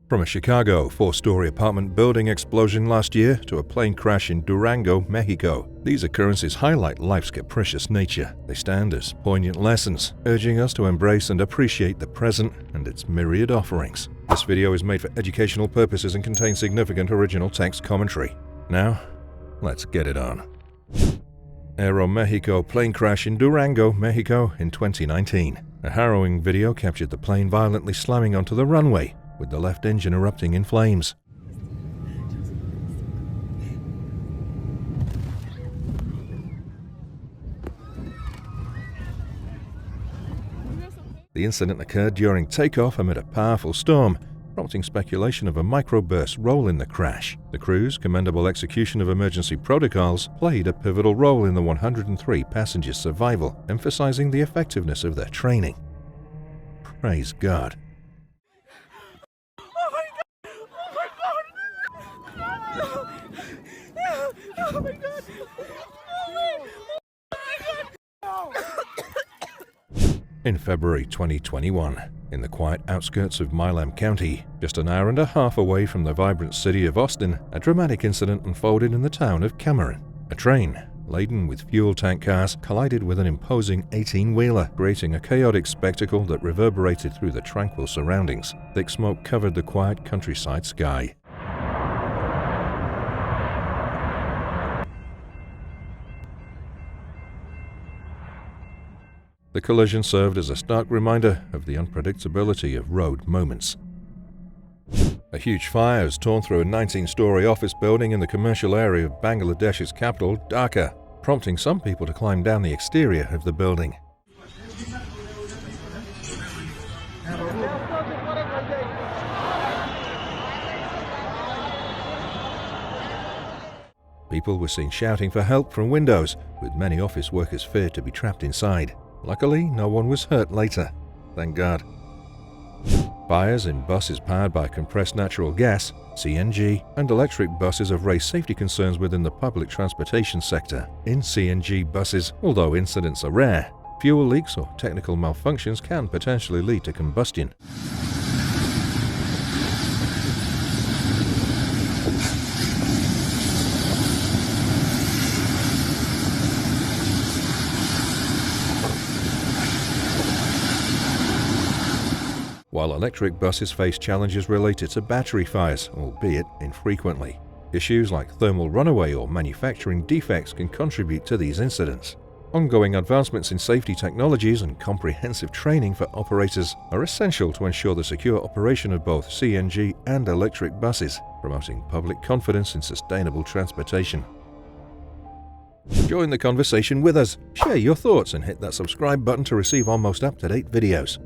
From a Chicago 4-story apartment building explosion last year to a plane crash in Durango, Mexico, these occurrences highlight life's capricious nature. They stand as poignant lessons, urging us to embrace and appreciate the present and its myriad offerings. This video is made for educational purposes and contains significant original text commentary. Now, let's get it on. Aeromexico plane crash in Durango, Mexico in 2019. A harrowing video captured the plane violently slamming onto the runway, with the left engine erupting in flames. The incident occurred during takeoff amid a powerful storm, prompting speculation of a microburst role in the crash. The crew's commendable execution of emergency protocols played a pivotal role in the 103 passengers' survival, emphasizing the effectiveness of their training. Praise God. Oh my God! In February 2021, in the quiet outskirts of Milam County, just an hour and a half away from the vibrant city of Austin, a dramatic incident unfolded in the town of Cameron. A train, laden with fuel tank cars, collided with an imposing 18-wheeler, creating a chaotic spectacle that reverberated through the tranquil surroundings. Thick smoke covered the quiet countryside sky. The collision served as a stark reminder of the unpredictability of road moments. A huge fire has torn through a 19-story office building in the commercial area of Bangladesh's capital, Dhaka, prompting some people to climb down the exterior of the building. People were seen shouting for help from windows, with many office workers feared to be trapped inside. Luckily, no one was hurt later. Thank God. Fires in buses powered by compressed natural gas, CNG, and electric buses have raised safety concerns within the public transportation sector. In CNG buses, although incidents are rare, fuel leaks or technical malfunctions can potentially lead to combustion. While electric buses face challenges related to battery fires, albeit infrequently. Issues like thermal runaway or manufacturing defects can contribute to these incidents. Ongoing advancements in safety technologies and comprehensive training for operators are essential to ensure the secure operation of both CNG and electric buses, promoting public confidence in sustainable transportation. Join the conversation with us, share your thoughts, and hit that subscribe button to receive our most up-to-date videos.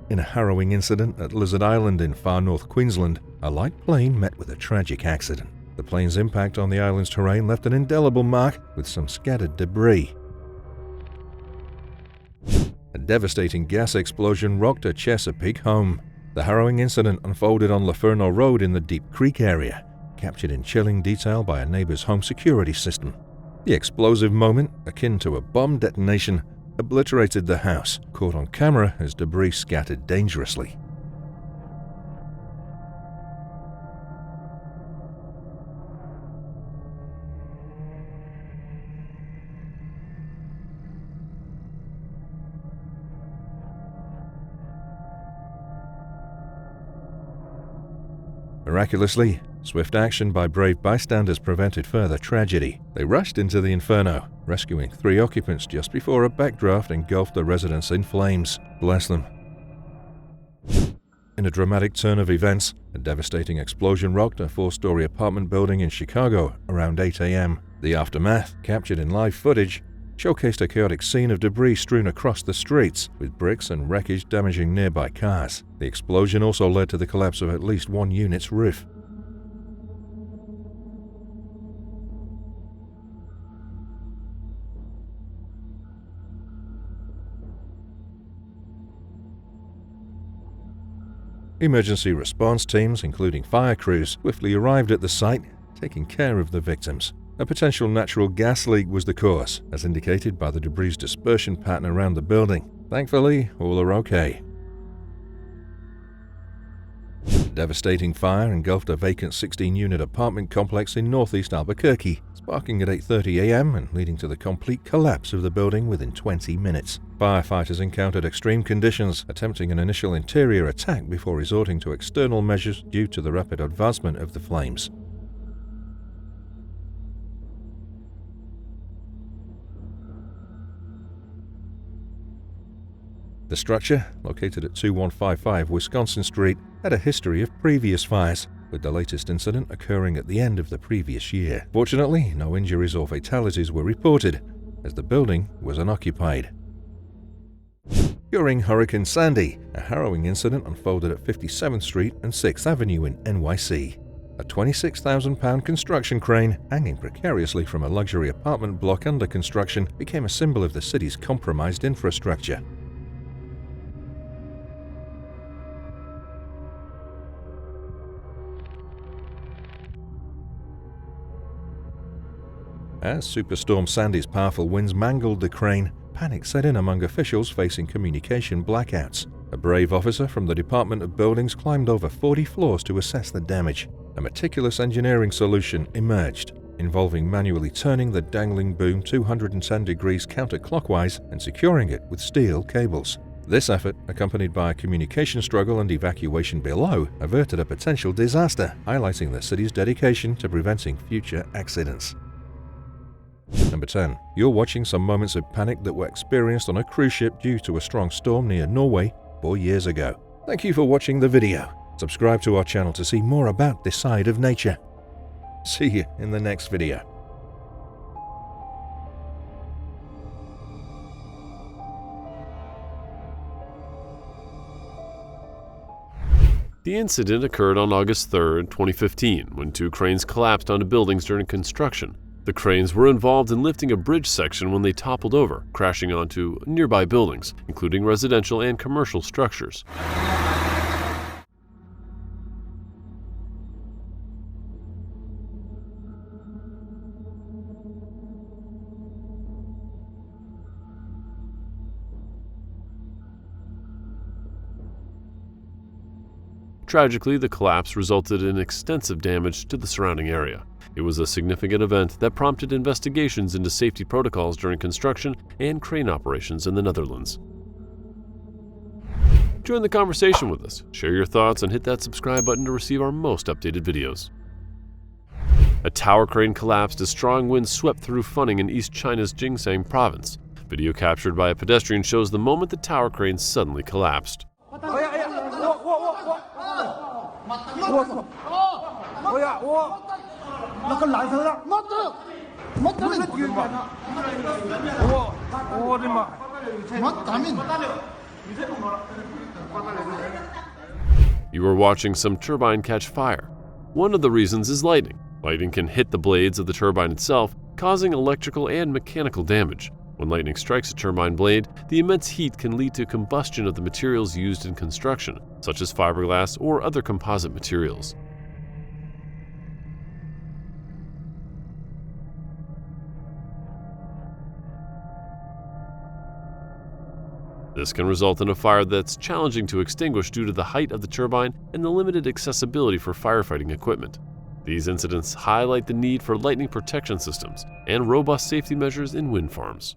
In a harrowing incident at Lizard Island in far north Queensland, a light plane met with a tragic accident. The plane's impact on the island's terrain left an indelible mark with some scattered debris. A devastating gas explosion rocked a Chesapeake home. The harrowing incident unfolded on Lofurno Road in the Deep Creek area, captured in chilling detail by a neighbor's home security system. The explosive moment, akin to a bomb detonation, obliterated the house, caught on camera as debris scattered dangerously. Miraculously, swift action by brave bystanders prevented further tragedy. They rushed into the inferno, rescuing 3 occupants just before a backdraft engulfed the residence in flames. Bless them. In a dramatic turn of events, a devastating explosion rocked a 4-story apartment building in Chicago around 8 a.m. The aftermath, captured in live footage, showcased a chaotic scene of debris strewn across the streets, with bricks and wreckage damaging nearby cars. The explosion also led to the collapse of at least one unit's roof. Emergency response teams, including fire crews, swiftly arrived at the site, taking care of the victims. A potential natural gas leak was the cause, as indicated by the debris dispersion pattern around the building. Thankfully, all are okay. A devastating fire engulfed a vacant 16-unit apartment complex in northeast Albuquerque, sparking at 8:30 a.m. and leading to the complete collapse of the building within 20 minutes. Firefighters encountered extreme conditions, attempting an initial interior attack before resorting to external measures due to the rapid advancement of the flames. The structure, located at 2155 Wisconsin Street, had a history of previous fires, with the latest incident occurring at the end of the previous year. Fortunately, no injuries or fatalities were reported, as the building was unoccupied. During Hurricane Sandy, a harrowing incident unfolded at 57th Street and 6th Avenue in NYC. A 26,000-pound construction crane, hanging precariously from a luxury apartment block under construction, became a symbol of the city's compromised infrastructure. As Superstorm Sandy's powerful winds mangled the crane, panic set in among officials facing communication blackouts. A brave officer from the Department of Buildings climbed over 40 floors to assess the damage. A meticulous engineering solution emerged, involving manually turning the dangling boom 210 degrees counterclockwise and securing it with steel cables. This effort, accompanied by a communication struggle and evacuation below, averted a potential disaster, highlighting the city's dedication to preventing future accidents. Number 10. You're watching some moments of panic that were experienced on a cruise ship due to a strong storm near Norway 4 years ago. Thank you for watching the video. Subscribe to our channel to see more about this side of nature. See you in the next video. The incident occurred on August 3, 2015, when 2 cranes collapsed onto buildings during construction. The cranes were involved in lifting a bridge section when they toppled over, crashing onto nearby buildings, including residential and commercial structures. Tragically, the collapse resulted in extensive damage to the surrounding area. It was a significant event that prompted investigations into safety protocols during construction and crane operations in the Netherlands. Join the conversation with us, share your thoughts, and hit that subscribe button to receive our most updated videos. A tower crane collapsed as strong winds swept through Funing in East China's Jiangxing province. Video captured by a pedestrian shows the moment the tower crane suddenly collapsed. You are watching some turbine catch fire. One of the reasons is lightning. Lightning can hit the blades of the turbine itself, causing electrical and mechanical damage. When lightning strikes a turbine blade, the immense heat can lead to combustion of the materials used in construction, such as fiberglass or other composite materials. This can result in a fire that's challenging to extinguish due to the height of the turbine and the limited accessibility for firefighting equipment. These incidents highlight the need for lightning protection systems and robust safety measures in wind farms.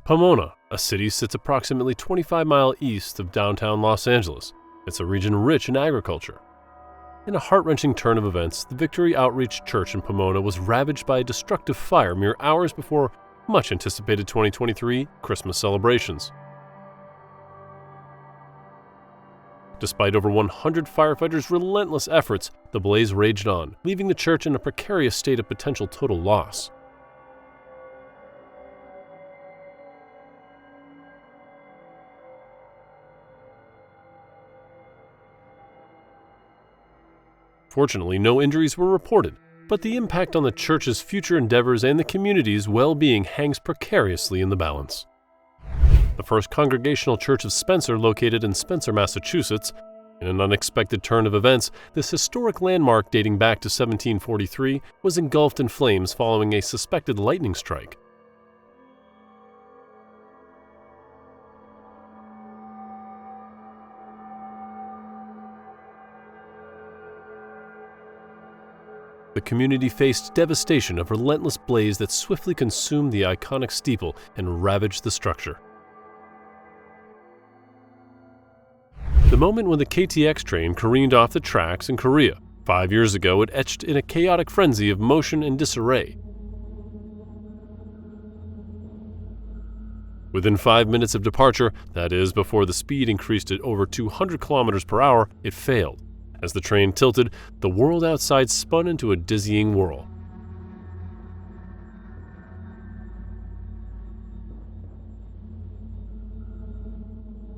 Pomona, a city, sits approximately 25 miles east of downtown Los Angeles. It's a region rich in agriculture. In a heart-wrenching turn of events, the Victory Outreach Church in Pomona was ravaged by a destructive fire mere hours before much-anticipated 2023 Christmas celebrations. Despite over 100 firefighters' relentless efforts, the blaze raged on, leaving the church in a precarious state of potential total loss. Fortunately, no injuries were reported, but the impact on the church's future endeavors and the community's well-being hangs precariously in the balance. The First Congregational Church of Spencer, located in Spencer, Massachusetts. In an unexpected turn of events, this historic landmark dating back to 1743 was engulfed in flames following a suspected lightning strike. The community faced devastation of relentless blaze that swiftly consumed the iconic steeple and ravaged the structure. The moment when the KTX train careened off the tracks in Korea 5 years ago, it etched in a chaotic frenzy of motion and disarray. Within 5 minutes of departure, that is, before the speed increased to over 200 kilometers per hour, it failed. As the train tilted, the world outside spun into a dizzying whirl.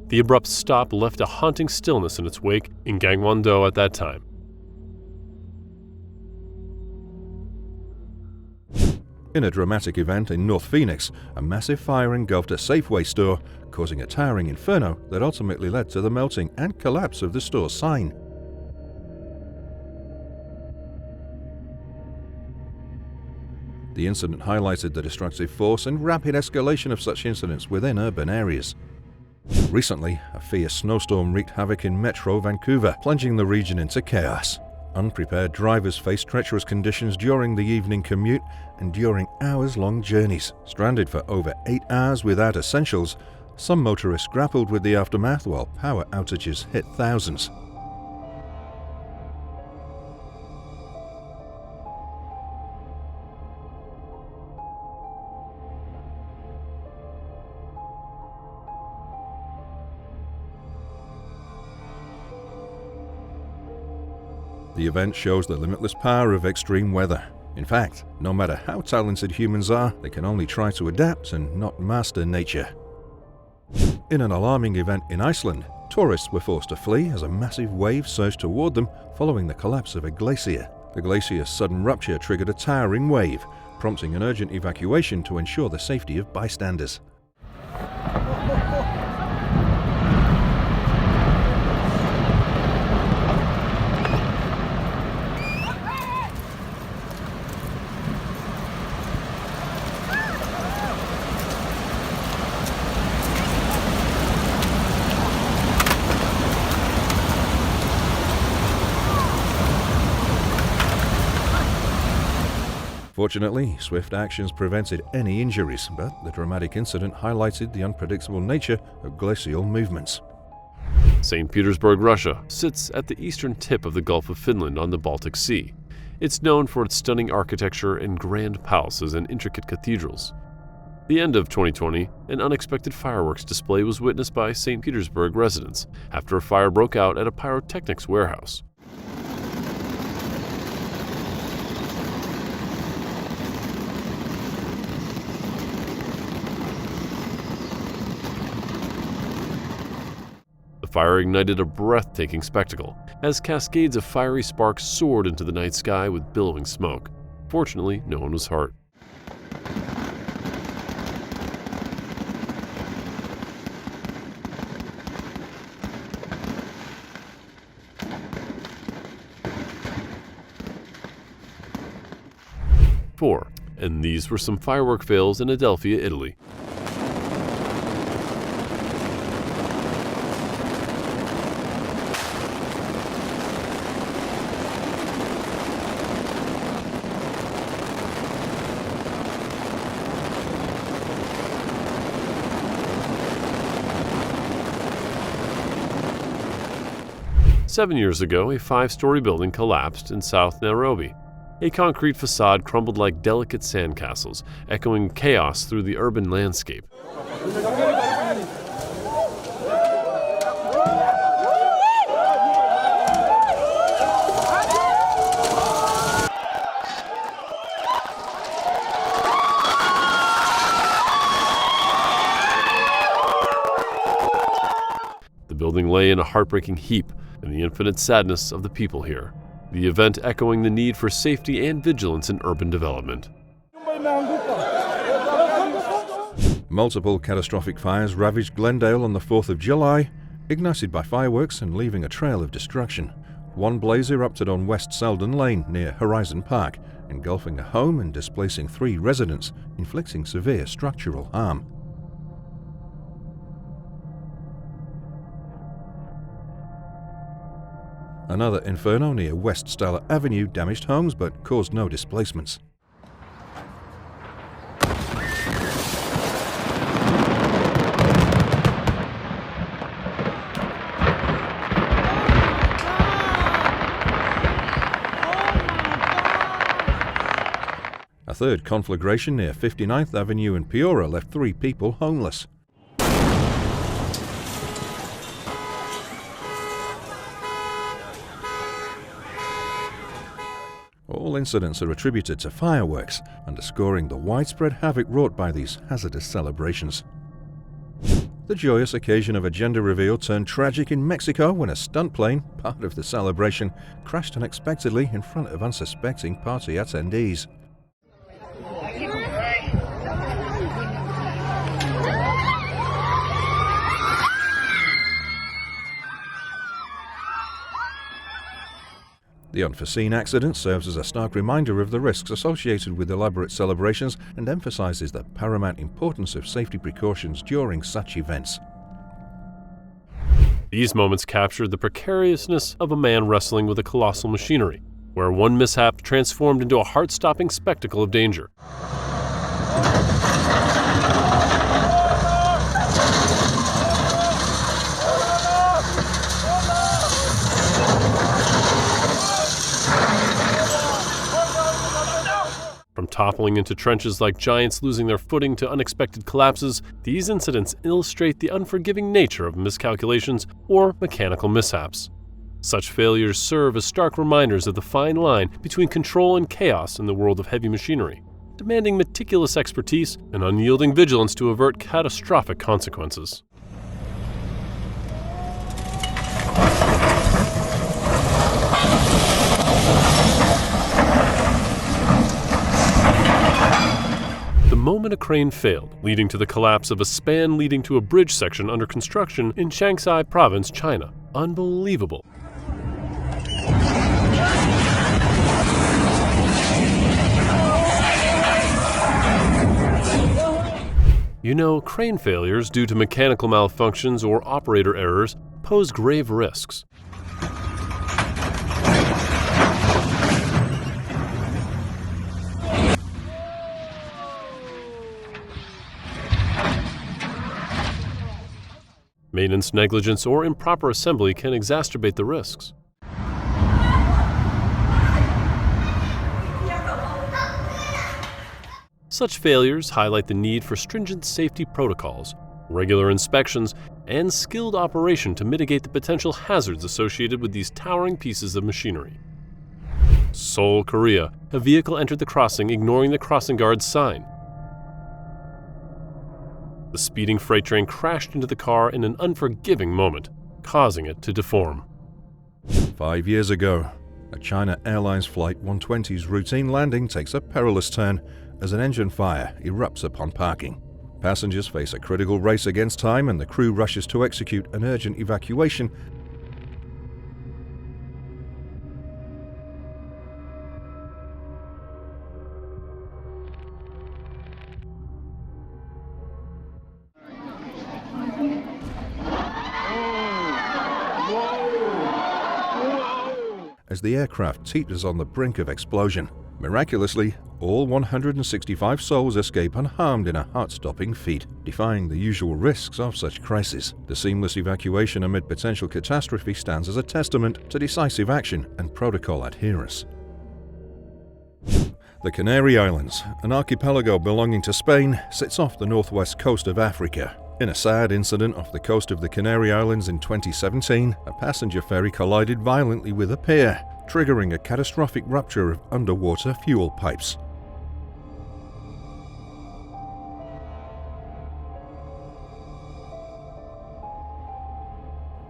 The abrupt stop left a haunting stillness in its wake in Guangzhou at that time. In a dramatic event in North Phoenix, a massive fire engulfed a Safeway store, causing a towering inferno that ultimately led to the melting and collapse of the store's sign. The incident highlighted the destructive force and rapid escalation of such incidents within urban areas. Recently, a fierce snowstorm wreaked havoc in Metro Vancouver, plunging the region into chaos. Unprepared drivers faced treacherous conditions during the evening commute and during hours-long journeys. Stranded for over 8 hours without essentials, some motorists grappled with the aftermath while power outages hit thousands. The event shows the limitless power of extreme weather. In fact, no matter how talented humans are, they can only try to adapt and not master nature. In an alarming event in Iceland, tourists were forced to flee as a massive wave surged toward them following the collapse of a glacier. The glacier's sudden rupture triggered a towering wave, prompting an urgent evacuation to ensure the safety of bystanders. Fortunately, swift actions prevented any injuries, but the dramatic incident highlighted the unpredictable nature of glacial movements. St. Petersburg, Russia, sits at the eastern tip of the Gulf of Finland on the Baltic Sea. It's known for its stunning architecture and grand palaces and intricate cathedrals. The end of 2020, an unexpected fireworks display was witnessed by St. Petersburg residents after a fire broke out at a pyrotechnics warehouse. The fire ignited a breathtaking spectacle as cascades of fiery sparks soared into the night sky with billowing smoke. Fortunately, no one was hurt. And these were some firework fails in Adelphi, Italy. Seven years ago, a 5-story building collapsed in South Nairobi. A concrete facade crumbled like delicate sandcastles, echoing chaos through the urban landscape. The building lay in a heartbreaking heap in the infinite sadness of the people here. the event echoing the need for safety and vigilance in urban development. Multiple catastrophic fires ravaged Glendale on the 4th of July, ignited by fireworks and leaving a trail of destruction. One blaze erupted on West Selden Lane near Horizon Park, engulfing a home and displacing 3 residents, inflicting severe structural harm. Another inferno near West Stella Avenue damaged homes but caused no displacements. A third conflagration near 59th Avenue in Peoria left 3 people homeless. All incidents are attributed to fireworks, underscoring the widespread havoc wrought by these hazardous celebrations. The joyous occasion of a gender reveal turned tragic in Mexico when a stunt plane, part of the celebration, crashed unexpectedly in front of unsuspecting party attendees. The unforeseen accident serves as a stark reminder of the risks associated with elaborate celebrations and emphasizes the paramount importance of safety precautions during such events. These moments captured the precariousness of a man wrestling with a colossal machinery, where one mishap transformed into a heart-stopping spectacle of danger. From toppling into trenches like giants losing their footing to unexpected collapses, these incidents illustrate the unforgiving nature of miscalculations or mechanical mishaps. Such failures serve as stark reminders of the fine line between control and chaos in the world of heavy machinery, demanding meticulous expertise and unyielding vigilance to avert catastrophic consequences. The moment a crane failed, leading to the collapse of a span leading to a bridge section under construction in Shanxi Province, China. Unbelievable. You know, crane failures due to mechanical malfunctions or operator errors pose grave risks. Maintenance negligence or improper assembly can exacerbate the risks. Such failures highlight the need for stringent safety protocols, regular inspections, and skilled operation to mitigate the potential hazards associated with these towering pieces of machinery. Seoul, Korea, a vehicle entered the crossing ignoring the crossing guard's sign. The speeding freight train crashed into the car in an unforgiving moment, causing it to deform. 5 years ago, a China Airlines Flight 120's routine landing takes a perilous turn as an engine fire erupts upon parking. Passengers face a critical race against time and the crew rushes to execute an urgent evacuation. As the aircraft teeters on the brink of explosion. Miraculously, all 165 souls escape unharmed in a heart-stopping feat, defying the usual risks of such crises. The seamless evacuation amid potential catastrophe stands as a testament to decisive action and protocol adherence. The Canary Islands, an archipelago belonging to Spain, sits off the northwest coast of Africa. In a sad incident off the coast of the Canary Islands in 2017, a passenger ferry collided violently with a pier, triggering a catastrophic rupture of underwater fuel pipes.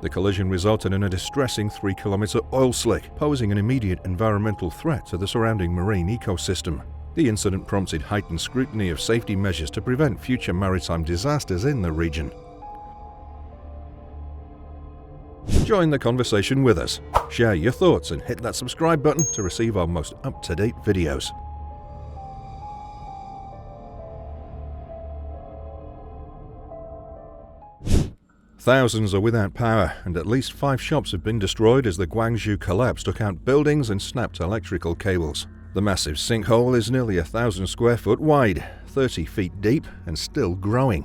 The collision resulted in a distressing 3-kilometer oil slick, posing an immediate environmental threat to the surrounding marine ecosystem. The incident prompted heightened scrutiny of safety measures to prevent future maritime disasters in the region. Join the conversation with us. Share your thoughts and hit that subscribe button to receive our most up-to-date videos. Thousands are without power, and at least 5 shops have been destroyed as the Guangzhou collapse took out buildings and snapped electrical cables. The massive sinkhole is nearly 1,000 square foot wide, 30 feet deep, and still growing.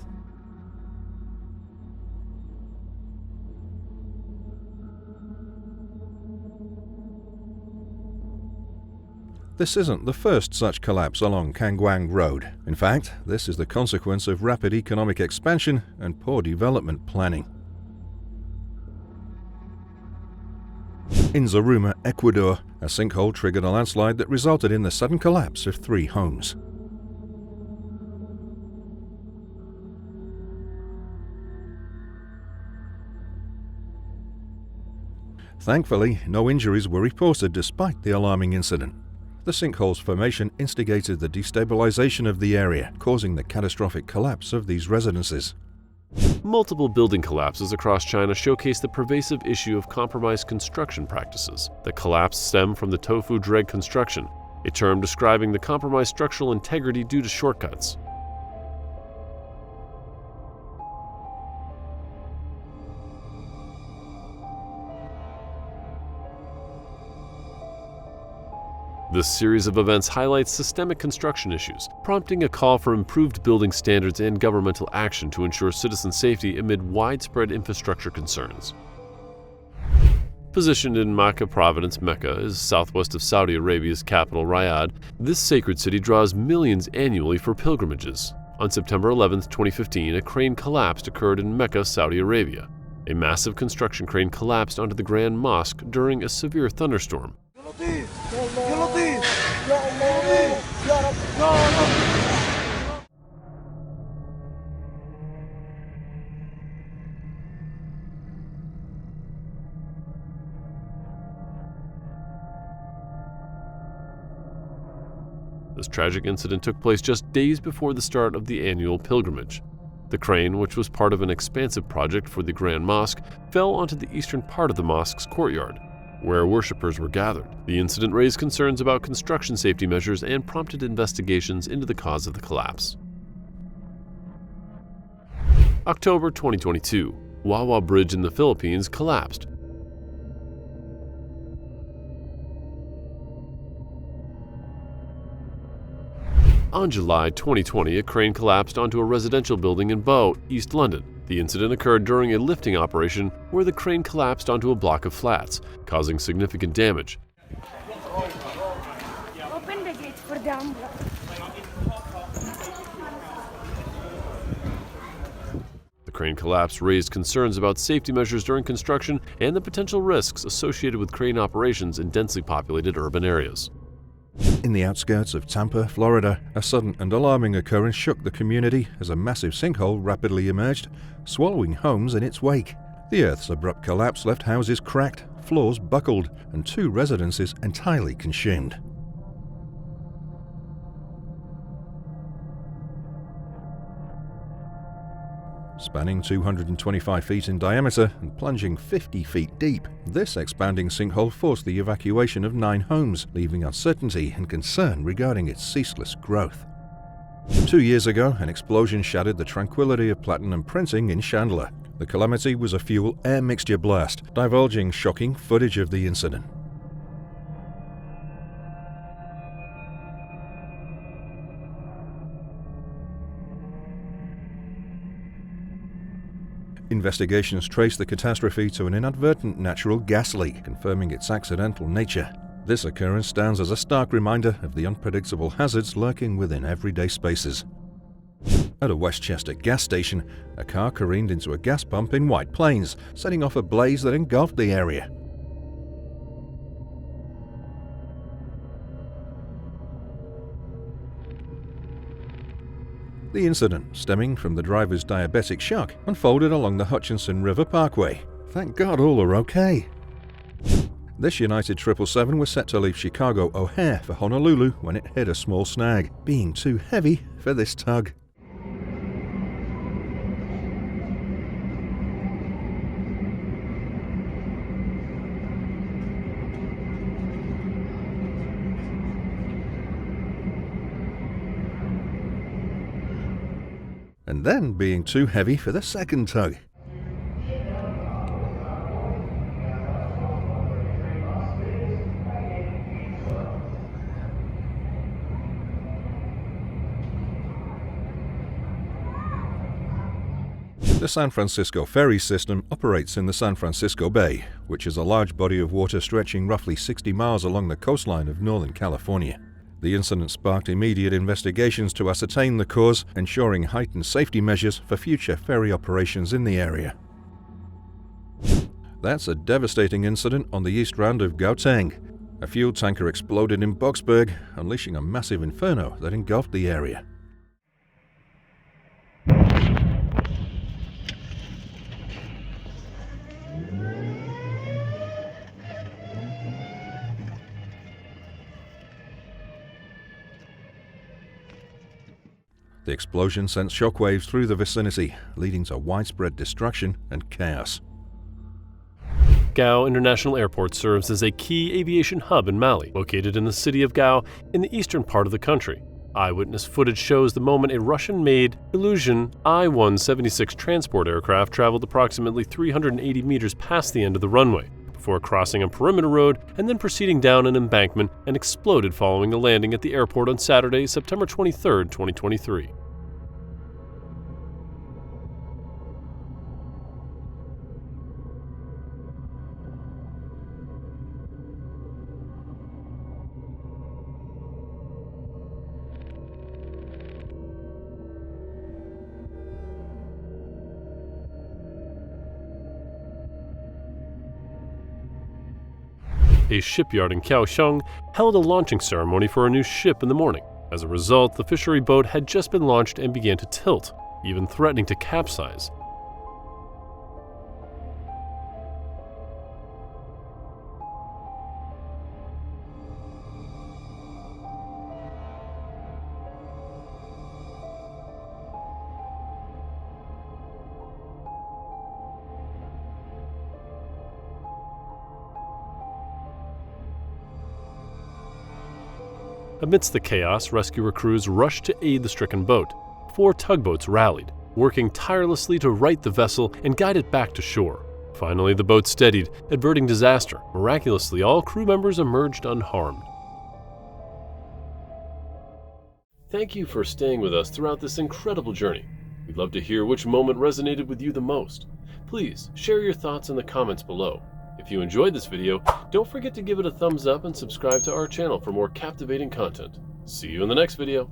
This isn't the first such collapse along Lofurno Road. In fact, this is the consequence of rapid economic expansion and poor development planning. In Zaruma, Ecuador, a sinkhole triggered a landslide that resulted in the sudden collapse of 3 homes. Thankfully, no injuries were reported despite the alarming incident. The sinkhole's formation instigated the destabilization of the area, causing the catastrophic collapse of these residences. Multiple building collapses across China showcase the pervasive issue of compromised construction practices. The collapse stemmed from the tofu dreg construction, a term describing the compromised structural integrity due to shortcuts. This series of events highlights systemic construction issues, prompting a call for improved building standards and governmental action to ensure citizen safety amid widespread infrastructure concerns. Positioned in Mecca province, Mecca is southwest of Saudi Arabia's capital, Riyadh. This sacred city draws millions annually for pilgrimages. On September 11, 2015, a crane collapse occurred in Mecca, Saudi Arabia. A massive construction crane collapsed onto the Grand Mosque during a severe thunderstorm. This tragic incident took place just days before the start of the annual pilgrimage. The crane, which was part of an expansive project for the Grand Mosque, fell onto the eastern part of the mosque's courtyard, where worshippers were gathered. The incident raised concerns about construction safety measures and prompted investigations into the cause of the collapse. October 2022, Wawa Bridge in the Philippines collapsed. On July 2020, a crane collapsed onto a residential building in Bow, East London. The incident occurred during a lifting operation where the crane collapsed onto a block of flats, causing significant damage. Open the gate for them. The crane collapse raised concerns about safety measures during construction and the potential risks associated with crane operations in densely populated urban areas. In the outskirts of Tampa, Florida, a sudden and alarming occurrence shook the community as a massive sinkhole rapidly emerged, swallowing homes in its wake. The Earth's abrupt collapse left houses cracked, floors buckled, and 2 residences entirely consumed. Spanning 225 feet in diameter and plunging 50 feet deep, this expanding sinkhole forced the evacuation of 9 homes, leaving uncertainty and concern regarding its ceaseless growth. 2 years ago, an explosion shattered the tranquility of platinum printing in Chandler. The calamity was a fuel-air mixture blast, divulging shocking footage of the incident. Investigations traced the catastrophe to an inadvertent natural gas leak, confirming its accidental nature. This occurrence stands as a stark reminder of the unpredictable hazards lurking within everyday spaces. At a Westchester gas station, a car careened into a gas pump in White Plains, setting off a blaze that engulfed the area. The incident, stemming from the driver's diabetic shock, unfolded along the Hutchinson River Parkway. Thank God all are okay. This United 777 was set to leave Chicago O'Hare for Honolulu when it hit a small snag, being too heavy for this tug. And then being too heavy for the second tug. The San Francisco Ferry system operates in the San Francisco Bay, which is a large body of water stretching roughly 60 miles along the coastline of Northern California. The incident sparked immediate investigations to ascertain the cause, ensuring heightened safety measures for future ferry operations in the area. That's a devastating incident on the east rand of Gauteng. A fuel tanker exploded in Boxburg, unleashing a massive inferno that engulfed the area. The explosion sent shockwaves through the vicinity, leading to widespread destruction and chaos. Gao International Airport serves as a key aviation hub in Mali, located in the city of Gao in the eastern part of the country. Eyewitness footage shows the moment a Russian-made Ilyushin I-176 transport aircraft traveled approximately 380 meters past the end of the runway, before crossing a perimeter road and then proceeding down an embankment and exploded following a landing at the airport on Saturday, September 23, 2023. A shipyard in Kaohsiung held a launching ceremony for a new ship in the morning. As a result, the fishery boat had just been launched and began to tilt, even threatening to capsize. Amidst the chaos, rescuer crews rushed to aid the stricken boat. 4 tugboats rallied, working tirelessly to right the vessel and guide it back to shore. Finally, the boat steadied, averting disaster. Miraculously, all crew members emerged unharmed. Thank you for staying with us throughout this incredible journey. We'd love to hear which moment resonated with you the most. Please share your thoughts in the comments below. If you enjoyed this video, don't forget to give it a thumbs up and subscribe to our channel for more captivating content. See you in the next video.